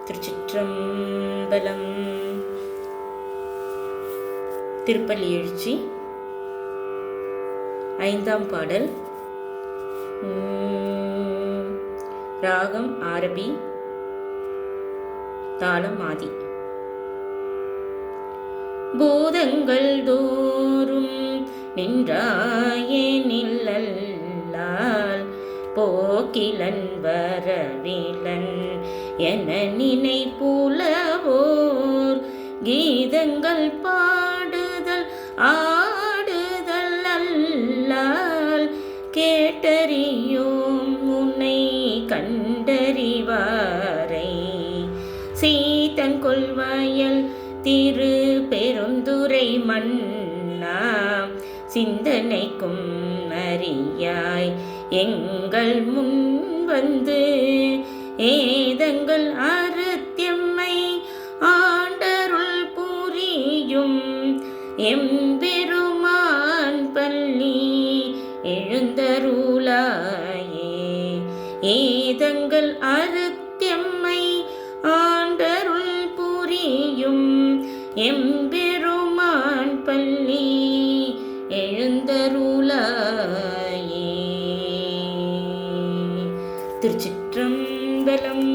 திருச்சிற்றம்பலம். திருப்பள்ளி எழுச்சி ஐந்தாம் பாடல். ராகம் ஆரபி, தாளம் ஆதி. பூதங்கள் தோறும் நின்றாயே நில்லால் போக்கிலன் வரவிலன் என நினைப்புலவோர் கீதங்கள் பாடுதல் ஆடுதல் அல்லால் கேட்டறியோம் உன்னை கண்டறிவாரை சீதங்கொள்வயல் திரு பெருந்துரை மன்னா சிந்தனைக்கும் அறியாய் எங்கள் முன் வந்து ஏதங்கள் அருத்தியம்மை ஆண்டருள் புரியும் எம்பெருமான் பள்ளி எழுந்தருளாயே. ஏதங்கள் அருத்தியம்மை ஆண்டருள் புரியும் எம்பெருமான் பள்ளி எழுந்தருளாயே. திருச்சிற்றம்பலம்.